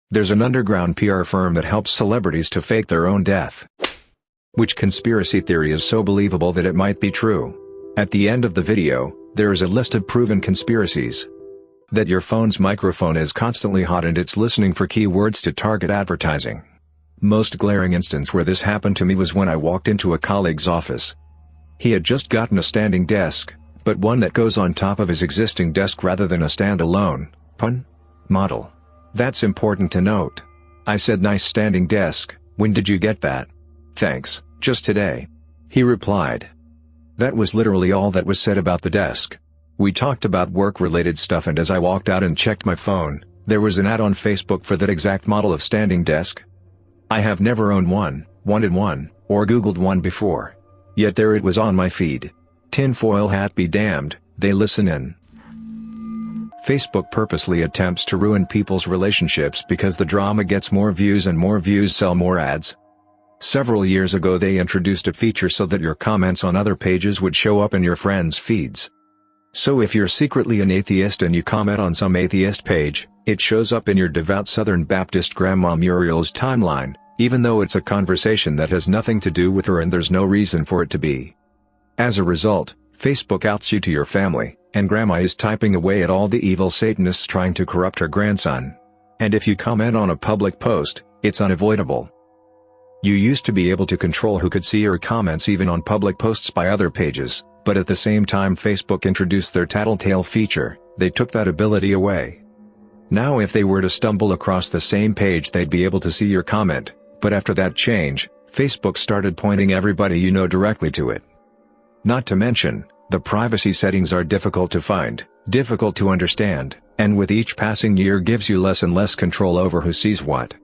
There's an underground PR firm that helps celebrities to fake their own death. Which conspiracy theory is so believable that it might be true? At the end of the video, there is a list of proven conspiracies. That your phone's microphone is constantly hot and it's listening for keywords to target advertising. Most glaring instance where this happened to me was when I walked into a colleague's office. He had just gotten a standing desk, but one that goes on top of his existing desk rather than a standalone model. That's important to note. I said, "Nice standing desk, when did you get that?" "Thanks, just today," he replied. That was literally all that was said about the desk. We talked about work-related stuff, and as I walked out and checked my phone, there was an ad on Facebook for that exact model of standing desk. I have never owned one, wanted one, or Googled one before. Yet there it was on my feed. Tinfoil hat be damned, they listen in. Facebook purposely attempts to ruin people's relationships because the drama gets more views and more views sell more ads. Several years ago they introduced a feature so that your comments on other pages would show up in your friends' feeds. So if you're secretly an atheist and you comment on some atheist page, it shows up in your devout Southern Baptist grandma Muriel's timeline, even though it's a conversation that has nothing to do with her and there's no reason for it to be. As a result, Facebook outs you to your family, and grandma is typing away at all the evil Satanists trying to corrupt her grandson. And if you comment on a public post, it's unavoidable. You used to be able to control who could see your comments even on public posts by other pages, but at the same time Facebook introduced their tattletale feature, they took that ability away. Now if they were to stumble across the same page they'd be able to see your comment, but after that change, Facebook started pointing everybody you know directly to it. Not to mention, the privacy settings are difficult to find, difficult to understand, and with each passing year gives you less and less control over who sees what.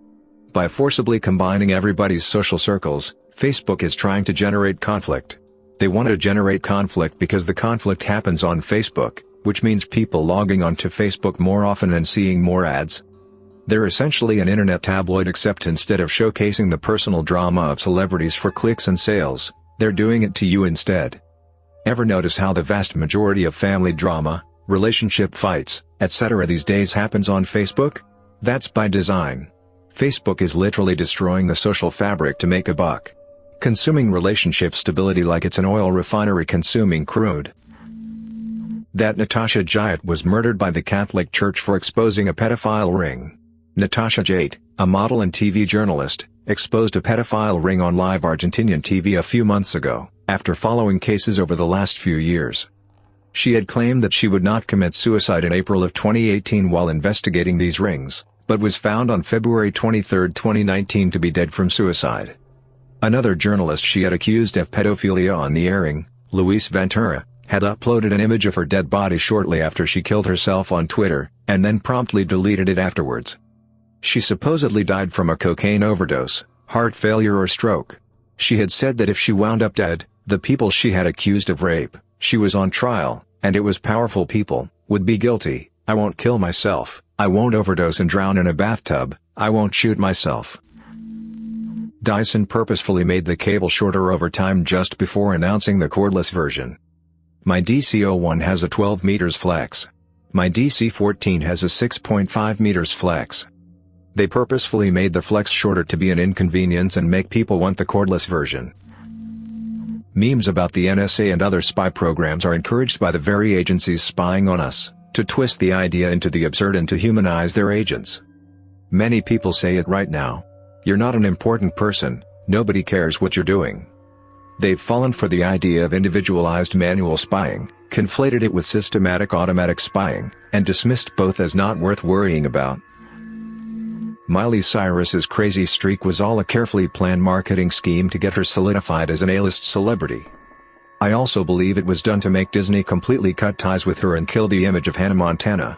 By forcibly combining everybody's social circles, Facebook is trying to generate conflict. They want to generate conflict because the conflict happens on Facebook, which means people logging onto Facebook more often and seeing more ads. They're essentially an internet tabloid, except instead of showcasing the personal drama of celebrities for clicks and sales, they're doing it to you instead. Ever notice how the vast majority of family drama, relationship fights, etc. these days happens on Facebook? That's by design. Facebook is literally destroying the social fabric to make a buck. Consuming relationship stability like it's an oil refinery consuming crude. That Natasha Jayat was murdered by the Catholic Church for exposing a pedophile ring. Natasha Jayat, a model and TV journalist, exposed a pedophile ring on live Argentinian TV a few months ago, after following cases over the last few years. She had claimed that she would not commit suicide in April of 2018 while investigating these rings, but was found on February 23, 2019 to be dead from suicide. Another journalist she had accused of pedophilia on the airing, Luis Ventura, had uploaded an image of her dead body shortly after she killed herself on Twitter, and then promptly deleted it afterwards. She supposedly died from a cocaine overdose, heart failure or stroke. She had said that if she wound up dead, the people she had accused of rape, she was on trial, and it was powerful people, would be guilty. "I won't kill myself, I won't overdose and drown in a bathtub, I won't shoot myself." Dyson purposefully made the cable shorter over time just before announcing the cordless version. My DC-01 has a 12 meters flex. My DC-14 has a 6.5 meters flex. They purposefully made the flex shorter to be an inconvenience and make people want the cordless version. Memes about the NSA and other spy programs are encouraged by the very agencies spying on us, to twist the idea into the absurd and to humanize their agents. Many people say it right now. You're not an important person, nobody cares what you're doing. They've fallen for the idea of individualized manual spying, conflated it with systematic automatic spying, and dismissed both as not worth worrying about. Miley Cyrus's crazy streak was all a carefully planned marketing scheme to get her solidified as an A-list celebrity. I also believe it was done to make Disney completely cut ties with her and kill the image of Hannah Montana.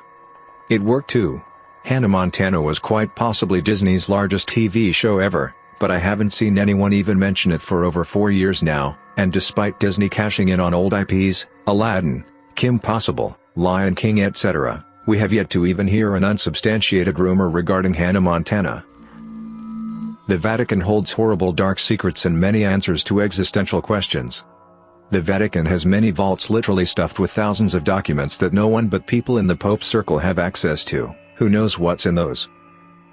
It worked too. Hannah Montana was quite possibly Disney's largest TV show ever, but I haven't seen anyone even mention it for over 4 years now, and despite Disney cashing in on old IPs, Aladdin, Kim Possible, Lion King etc., we have yet to even hear an unsubstantiated rumor regarding Hannah Montana. The Vatican holds horrible dark secrets and many answers to existential questions. The Vatican has many vaults literally stuffed with thousands of documents that no one but people in the Pope's circle have access to. Who knows what's in those?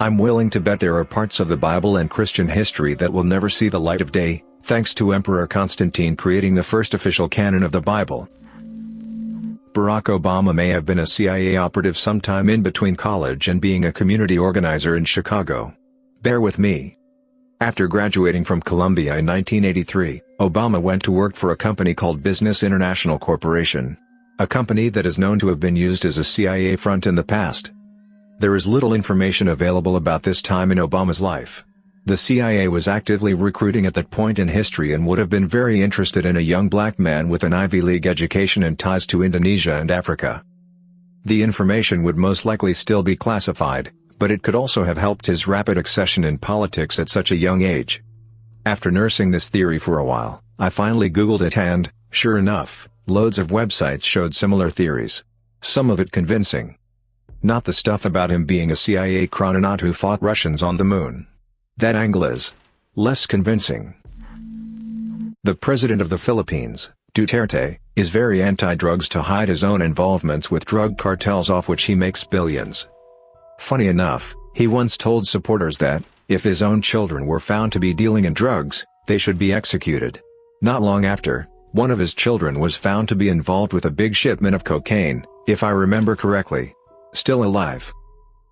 I'm willing to bet there are parts of the Bible and Christian history that will never see the light of day, thanks to Emperor Constantine creating the first official canon of the Bible. Barack Obama may have been a CIA operative sometime in between college and being a community organizer in Chicago. Bear with me. After graduating from Columbia in 1983, Obama went to work for a company called Business International Corporation, a company that is known to have been used as a CIA front in the past. There is little information available about this time in Obama's life. The CIA was actively recruiting at that point in history and would have been very interested in a young black man with an Ivy League education and ties to Indonesia and Africa. The information would most likely still be classified, but it could also have helped his rapid accession in politics at such a young age. After nursing this theory for a while, I finally Googled it and, sure enough, loads of websites showed similar theories. Some of it convincing. Not the stuff about him being a CIA chrononaut who fought Russians on the moon. That angle is less convincing. The president of the Philippines, Duterte, is very anti-drugs to hide his own involvements with drug cartels off which he makes billions. Funny enough, he once told supporters that, if his own children were found to be dealing in drugs, they should be executed. Not long after, one of his children was found to be involved with a big shipment of cocaine, if I remember correctly. Still alive.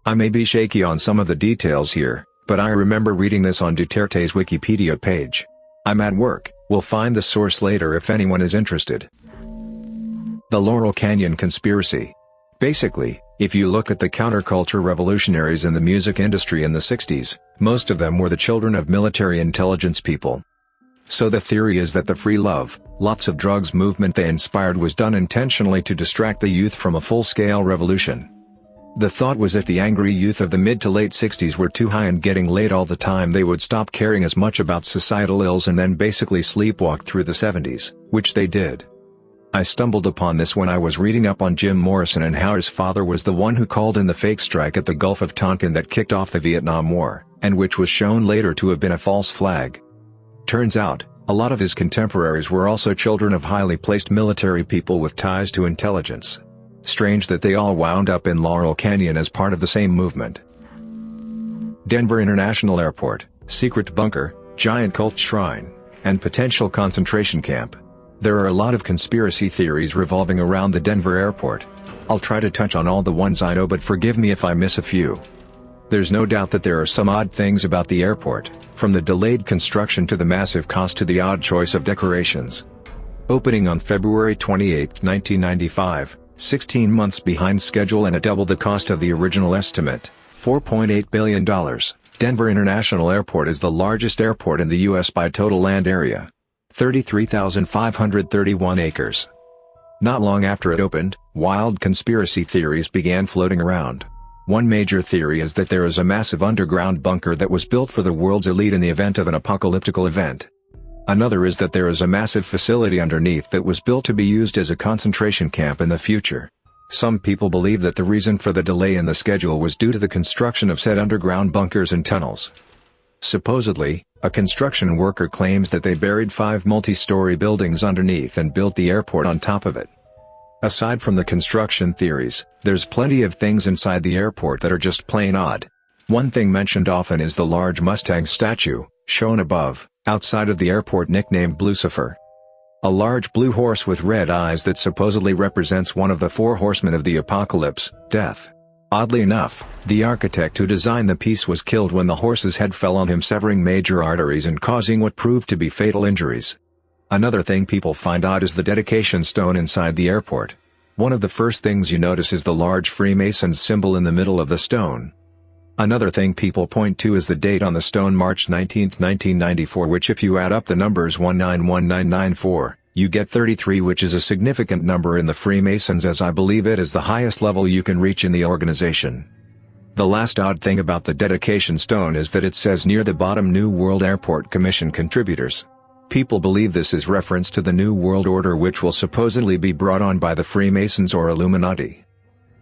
I may be shaky on some of the details here, but I remember reading this on Duterte's Wikipedia page. I'm at work, we'll find the source later if anyone is interested. The Laurel Canyon Conspiracy. Basically, if you look at the counterculture revolutionaries in the music industry in the 60s, most of them were the children of military intelligence people. So the theory is that the free love, lots of drugs movement they inspired was done intentionally to distract the youth from a full-scale revolution. The thought was if the angry youth of the mid to late 60s were too high and getting laid all the time they would stop caring as much about societal ills and then basically sleepwalk through the 70s, which they did. I stumbled upon this when I was reading up on Jim Morrison and how his father was the one who called in the fake strike at the Gulf of Tonkin that kicked off the Vietnam War, and which was shown later to have been a false flag. Turns out, a lot of his contemporaries were also children of highly placed military people with ties to intelligence. Strange that they all wound up in Laurel Canyon as part of the same movement. Denver International Airport, secret bunker, giant cult shrine, and potential concentration camp. There are a lot of conspiracy theories revolving around the Denver airport. I'll try to touch on all the ones I know, but forgive me if I miss a few. There's no doubt that there are some odd things about the airport, from the delayed construction to the massive cost to the odd choice of decorations. Opening on February 28, 1995, 16 months behind schedule and at double the cost of the original estimate, $4.8 billion, Denver International Airport is the largest airport in the U.S. by total land area. 33,531 acres. Not long after it opened, wild conspiracy theories began floating around. One major theory is that there is a massive underground bunker that was built for the world's elite in the event of an apocalyptical event. Another is that there is a massive facility underneath that was built to be used as a concentration camp in the future. Some people believe that the reason for the delay in the schedule was due to the construction of said underground bunkers and tunnels. Supposedly, a construction worker claims that they buried 5 multi-story buildings underneath and built the airport on top of it. Aside from the construction theories, there's plenty of things inside the airport that are just plain odd. One thing mentioned often is the large Mustang statue, shown above, outside of the airport nicknamed Blucifer. A large blue horse with red eyes that supposedly represents one of the 4 horsemen of the apocalypse, death. Oddly enough, the architect who designed the piece was killed when the horse's head fell on him, severing major arteries and causing what proved to be fatal injuries. Another thing people find odd is the dedication stone inside the airport. One of the first things you notice is the large Freemasons symbol in the middle of the stone. Another thing people point to is the date on the stone, March 19, 1994, which if you add up the numbers 191994, you get 33, which is a significant number in the Freemasons, as I believe it is the highest level you can reach in the organization. The last odd thing about the dedication stone is that it says near the bottom New World Airport Commission contributors. People believe this is reference to the New World Order, which will supposedly be brought on by the Freemasons or Illuminati.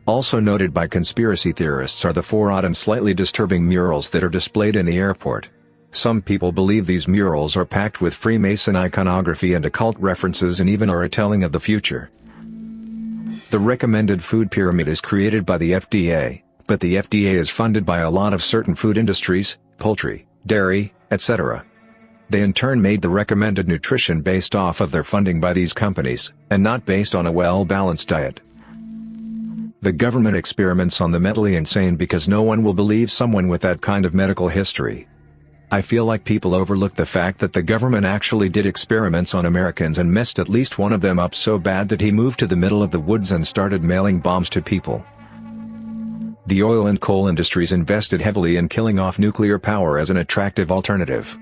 Also noted by conspiracy theorists are the 4 odd and slightly disturbing murals that are displayed in the airport. Some people believe these murals are packed with Freemason iconography and occult references and even are a telling of the future. The recommended food pyramid is created by the FDA, But the FDA is funded by a lot of certain food industries, poultry, dairy, etc. They in turn made the recommended nutrition based off of their funding by these companies, and not based on a well-balanced diet. The government experiments on the mentally insane because no one will believe someone with that kind of medical history. I feel like people overlook the fact that the government actually did experiments on Americans and messed at least one of them up so bad that he moved to the middle of the woods and started mailing bombs to people. The oil and coal industries invested heavily in killing off nuclear power as an attractive alternative.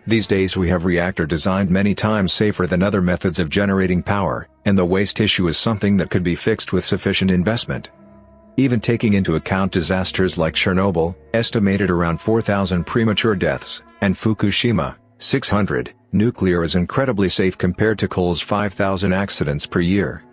These days we have reactor designed many times safer than other methods of generating power, and the waste issue is something that could be fixed with sufficient investment. Even taking into account disasters like Chernobyl, estimated around 4,000 premature deaths, and Fukushima, 600, nuclear is incredibly safe compared to coal's 5,000 accidents per year.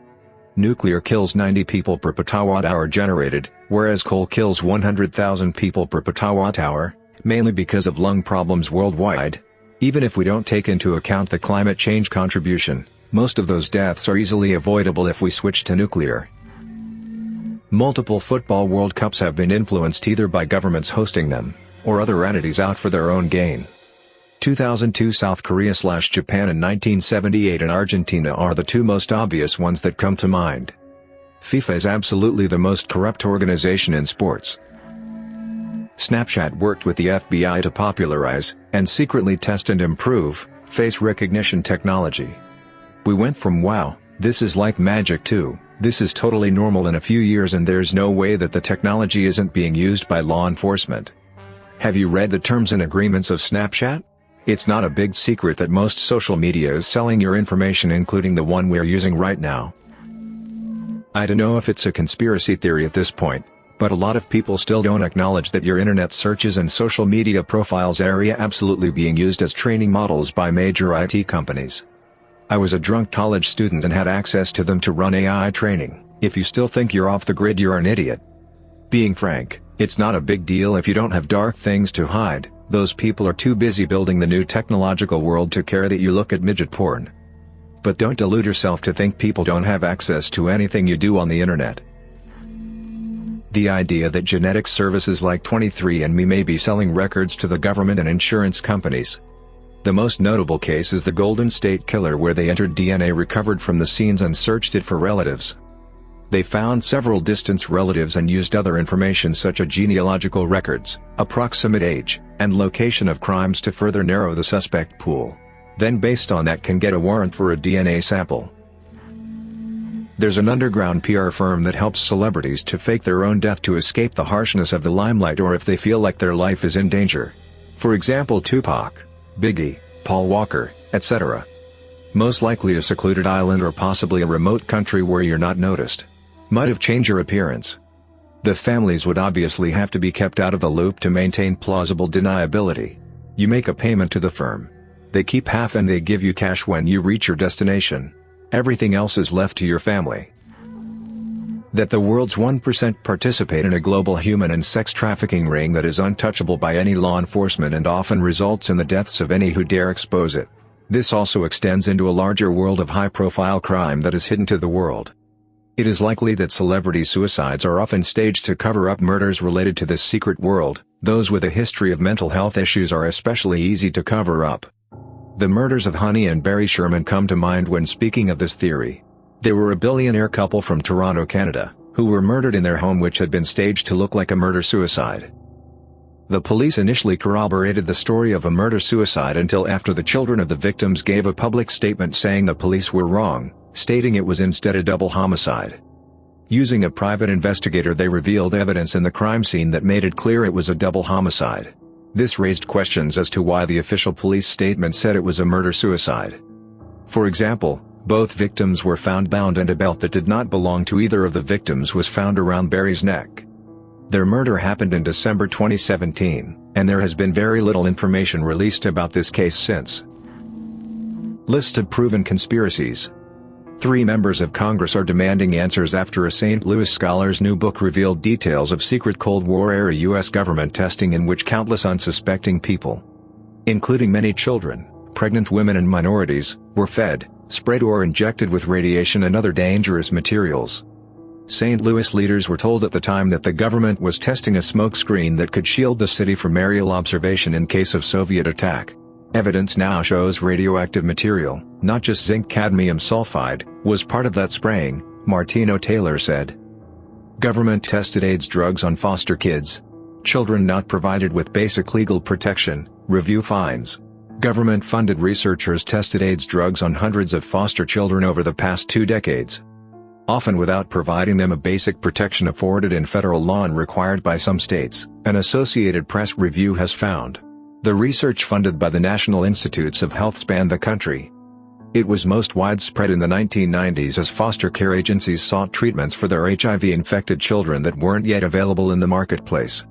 Nuclear kills 90 people per petawatt-hour generated, whereas coal kills 100,000 people per petawatt-hour, mainly because of lung problems worldwide. Even if we don't take into account the climate change contribution, most of those deaths are easily avoidable if we switch to nuclear. Multiple football World Cups have been influenced either by governments hosting them, or other entities out for their own gain. 2002 South Korea/Japan and 1978 and Argentina are the two most obvious ones that come to mind. FIFA is absolutely the most corrupt organization in sports. Snapchat worked with the FBI to popularize, and secretly test and improve, face recognition technology. We went from "wow, this is like magic" to "this is totally normal" in a few years, and there's no way that the technology isn't being used by law enforcement. Have you read the terms and agreements of Snapchat? It's not a big secret that most social media is selling your information, including the one we're using right now. I don't know if it's a conspiracy theory at this point, but a lot of people still don't acknowledge that your internet searches and social media profiles are absolutely being used as training models by major IT companies. I was a drunk college student and had access to them to run AI training. If you still think you're off the grid, you're an idiot. Being frank, it's not a big deal if you don't have dark things to hide. Those people are too busy building the new technological world to care that you look at midget porn. But don't delude yourself to think people don't have access to anything you do on the internet. The idea that genetic services like 23andMe may be selling records to the government and insurance companies. The most notable case is the Golden State Killer, where they entered DNA recovered from the scenes and searched it for relatives. They found several distant relatives and used other information such as genealogical records, approximate age, and location of crimes to further narrow the suspect pool. Then based on that can get a warrant for a DNA sample. There's an underground PR firm that helps celebrities to fake their own death to escape the harshness of the limelight, or if they feel like their life is in danger. For example, Tupac, Biggie, Paul Walker, etc. Most likely a secluded island or possibly a remote country where you're not noticed. Might have changed your appearance. The families would obviously have to be kept out of the loop to maintain plausible deniability. You make a payment to the firm. They keep half and they give you cash when you reach your destination. Everything else is left to your family. That the world's 1% participate in a global human and sex trafficking ring that is untouchable by any law enforcement and often results in the deaths of any who dare expose it. This also extends into a larger world of high-profile crime that is hidden to the world. It is likely that celebrity suicides are often staged to cover up murders related to this secret world. Those with a history of mental health issues are especially easy to cover up. The murders of Honey and Barry Sherman come to mind when speaking of this theory. They were a billionaire couple from Toronto, Canada, who were murdered in their home, which had been staged to look like a murder-suicide. The police initially corroborated the story of a murder-suicide until after the children of the victims gave a public statement saying the police were wrong, stating it was instead a double homicide. Using a private investigator, they revealed evidence in the crime scene that made it clear it was a double homicide. This raised questions as to why the official police statement said it was a murder-suicide. For example, both victims were found bound, and a belt that did not belong to either of the victims was found around Barry's neck. Their murder happened in December 2017, and there has been very little information released about this case since. List of proven conspiracies. 3 members of Congress are demanding answers after a St. Louis scholar's new book revealed details of secret Cold War-era U.S. government testing in which countless unsuspecting people, including many children, pregnant women and minorities, were fed, sprayed or injected with radiation and other dangerous materials. St. Louis leaders were told at the time that the government was testing a smokescreen that could shield the city from aerial observation in case of Soviet attack. Evidence now shows radioactive material, not just zinc cadmium sulfide, was part of that spraying, Martino Taylor said. Government tested AIDS drugs on foster kids. Children not provided with basic legal protection, review finds. Government-funded researchers tested AIDS drugs on hundreds of foster children over the past 2 decades. Often without providing them a basic protection afforded in federal law and required by some states, an Associated Press review has found. The research funded by the National Institutes of Health spanned the country. It was most widespread in the 1990s as foster care agencies sought treatments for their HIV-infected children that weren't yet available in the marketplace.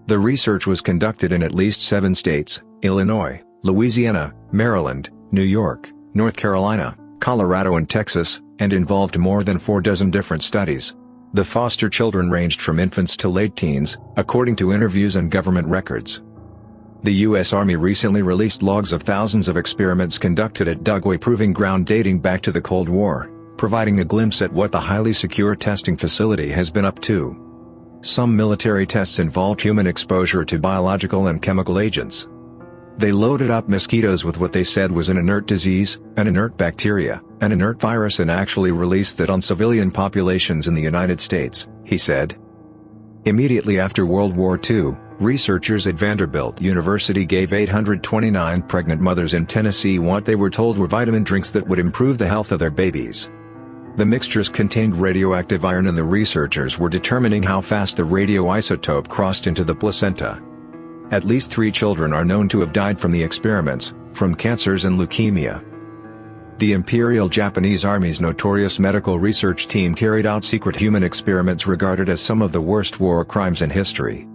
The research was conducted in at least 7 states, Illinois, Louisiana, Maryland, New York, North Carolina, Colorado and Texas, and involved more than 4 dozen different studies. The foster children ranged from infants to late teens, according to interviews and government records. The U.S. Army recently released logs of thousands of experiments conducted at Dugway Proving Ground dating back to the Cold War, providing a glimpse at what the highly secure testing facility has been up to. Some military tests involved human exposure to biological and chemical agents. They loaded up mosquitoes with what they said was an inert disease, an inert bacteria, an inert virus and actually released that on civilian populations in the United States, he said. Immediately after World War II, researchers at Vanderbilt University gave 829 pregnant mothers in Tennessee what they were told were vitamin drinks that would improve the health of their babies. The mixtures contained radioactive iron and the researchers were determining how fast the radioisotope crossed into the placenta. At least 3 children are known to have died from the experiments, from cancers and leukemia. The Imperial Japanese Army's notorious medical research team carried out secret human experiments regarded as some of the worst war crimes in history.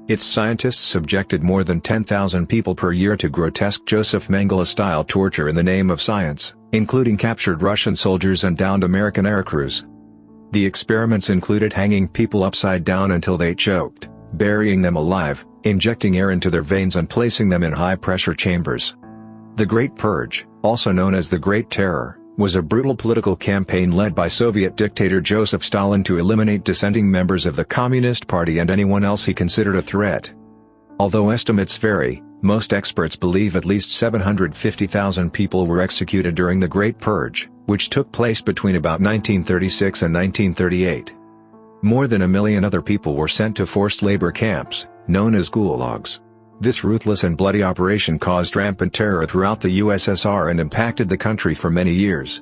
Its scientists subjected more than 10,000 people per year to grotesque Joseph Mengele-style torture in the name of science, including captured Russian soldiers and downed American aircrews. The experiments included hanging people upside down until they choked, burying them alive, injecting air into their veins and placing them in high-pressure chambers. The Great Purge, also known as the Great Terror, was a brutal political campaign led by Soviet dictator Joseph Stalin to eliminate dissenting members of the Communist Party and anyone else he considered a threat. Although estimates vary, most experts believe at least 750,000 people were executed during the Great Purge, which took place between about 1936 and 1938. More than 1 million other people were sent to forced labor camps, known as gulags. This ruthless and bloody operation caused rampant terror throughout the USSR and impacted the country for many years.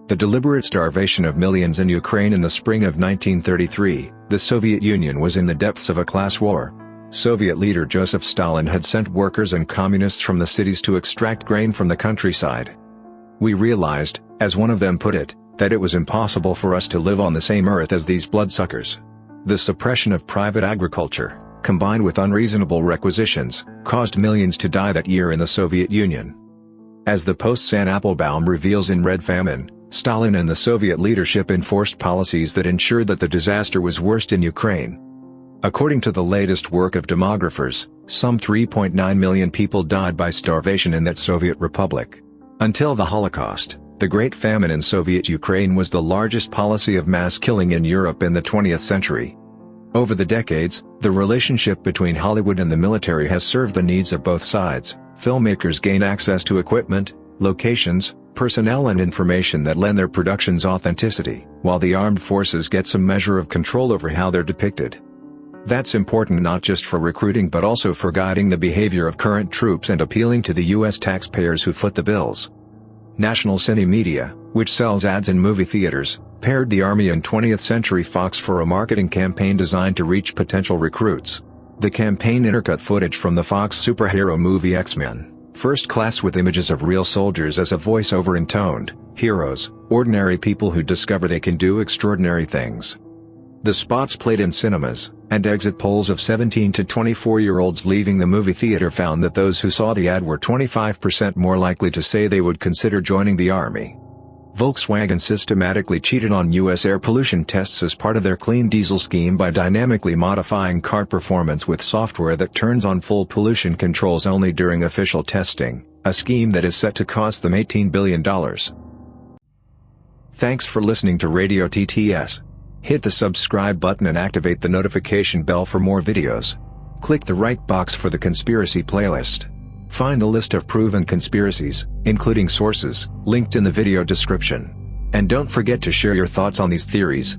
The deliberate starvation of millions in Ukraine in the spring of 1933, the Soviet Union was in the depths of a class war. Soviet leader Joseph Stalin had sent workers and communists from the cities to extract grain from the countryside. We realized, as one of them put it, that it was impossible for us to live on the same earth as these bloodsuckers. The suppression of private agriculture, combined with unreasonable requisitions, caused millions to die that year in the Soviet Union. As the post-San Applebaum reveals in Red Famine, Stalin and the Soviet leadership enforced policies that ensured that the disaster was worst in Ukraine. According to the latest work of demographers, some 3.9 million people died by starvation in that Soviet republic. Until the Holocaust, the Great Famine in Soviet Ukraine was the largest policy of mass killing in Europe in the 20th century. Over the decades, the relationship between Hollywood and the military has served the needs of both sides. Filmmakers gain access to equipment, locations, personnel and information that lend their productions authenticity, while the armed forces get some measure of control over how they're depicted. That's important not just for recruiting but also for guiding the behavior of current troops and appealing to the U.S. taxpayers who foot the bills. National Cine Media, which sells ads in movie theaters, paired the Army and 20th Century Fox for a marketing campaign designed to reach potential recruits. The campaign intercut footage from the Fox superhero movie X-Men: First Class with images of real soldiers as a voice-over intoned, heroes, ordinary people who discover they can do extraordinary things. The spots played in cinemas, and exit polls of 17 to 24-year-olds leaving the movie theater found that those who saw the ad were 25% more likely to say they would consider joining the Army. Volkswagen systematically cheated on U.S. air pollution tests as part of their clean diesel scheme by dynamically modifying car performance with software that turns on full pollution controls only during official testing, a scheme that is set to cost them $18 billion. Thanks for listening to Radio TTS. Hit the subscribe button and activate the notification bell for more videos. Click the right box for the conspiracy playlist. Find the list of proven conspiracies, including sources, linked in the video description. And don't forget to share your thoughts on these theories.